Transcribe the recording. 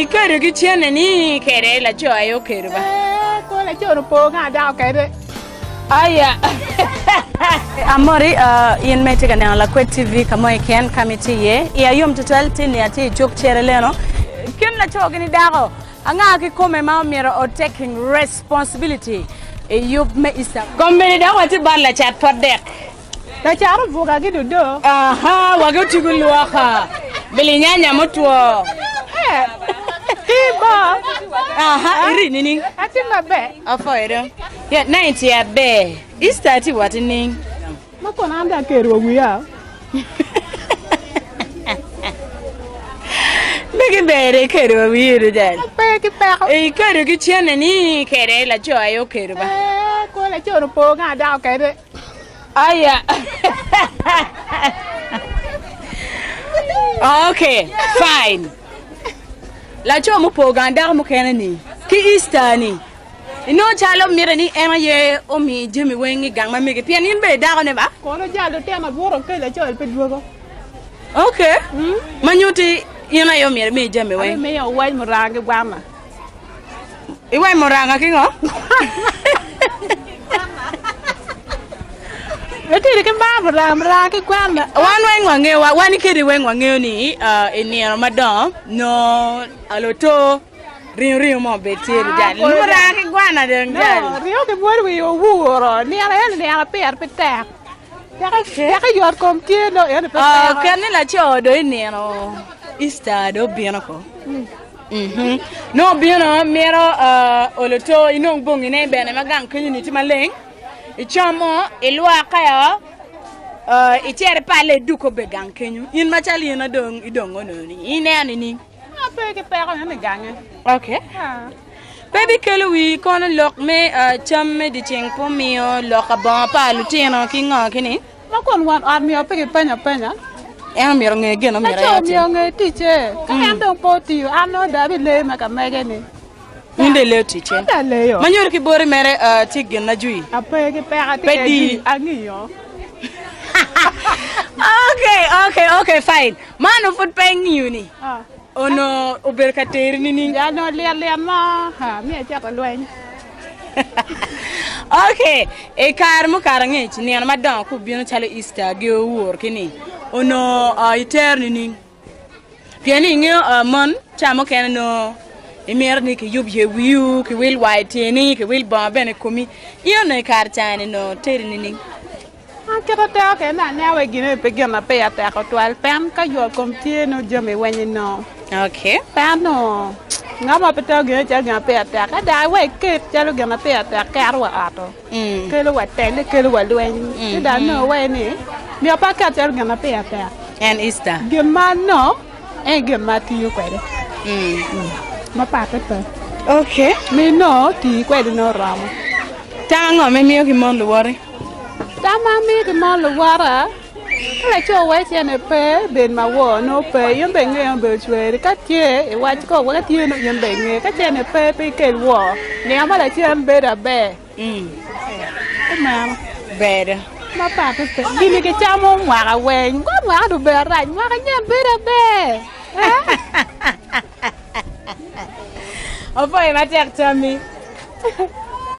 kero ki chiene ni kere la cho ayo kero ba. Ko la cho no po nga da kere. Aya. Amori in mete kana la Kwet TV kamo iken kamiti ye. Ya yom total tini ati jok chere leno. Ken la cho gini dako. Anga ki kome ma mero o taking responsibility. E yub me isa. Gombeni da wati bar la chat pot dek. La charo buka ki do. Aha, wago tigulu waka. Bili nyanya motwo. Tiba. Aha, iri nini? Ati mabe. Afo ero. Ya 90 ya be. Easter ti wati ning. Mako na anda kero wiya. Bigi bere kero wiru dad. Kero ki chiene ni kere la cho ayo kero ba. Ko la cho no po nga da kere. Aya. Okay, fine. La cho mo po ganda mo kene ni. Ki Easter ni. Ino chalo mire ni ema ye omi jemi wengi gang ma mege pian in be da ne ba. Ko no jalo tema boro ke la cho el pedwogo. Okay. Manyuti ina yo mire me jemi wengi. Me yo wai morange gwama. Iwai moranga ki ngo? Wetiri ke ba morange gwama. Wan wengwange wani kiri wengwange ni eni Ramadan no aloto rio mo betiri jali. Moranga gwana den jali. Rio ke bor wi o wuro ni ala per petak. Ya ka yor kom tieno ene petak. Kani la cho do ni no Easter do bieno ko. No bieno mero oloto inong bongi ne bene magang kunyu ti maleng. Ichamo ilwa kaya ichere pale duko begang kenyu. In machali na dong idongo no ni. Ine ani ni. Apa ke pera na gange. Okay. Baby kelui kono lok me chamme di cheng po mio lok ba pa lutino kinga kini. Ma kon wan army apa ke penya. En miro nge geno miro ya ti. Yo nge tiche. Ka ando poti ano da bi le ma ka mege ni. Inde le tiche. Da le yo. Manyor ki bori mere tiggen na jui. Apa ke pera ti Pedi angiyo. Okay, fine. Mano foot paying you ni. Ono oberkater ni. Ya no le ma ha mi ja pa lwen. Okay, e kar mo karange ni an madan ku bieno chale Easter ge wor kini. Ono iter ni. Piani nge mon chamo ken no emer ni ke yub ye wiu ke wil white ni ke wil ba bene komi. Iyo no kar chane no ter ni. Kero te ke na we gine pe gena pe ya te ko twal pen ka yo kom tie no jome wenyi no. Okay. Pen no. Ngama pe te ge ja gena pe ya te ka da we ke jalo gena pe ya te ka ro ato. Ke lo wa te le ke lo wa lwen. Ke da no we ni. Mi pa ka jalo gena pe ya te. And Easter. Gema no. E gema ti yo kwede. Ma pa pe pe. Okay. Mi no ti kwede no ramo. Tango me mio ki mon luore. Tama mi ke mo lo wara. Kala cho we chene pe ben ma wo no pe yom be nge yom be chwe ka tie e wa ko wa tie no yom be nge ka chene pe ke wo. Ne ama la chene be da be. Ma Better. ma pa pe. Gini ke chamo wa we. Ngo wa do be ra ma ka nyem be da be. Opo e ma tek chami.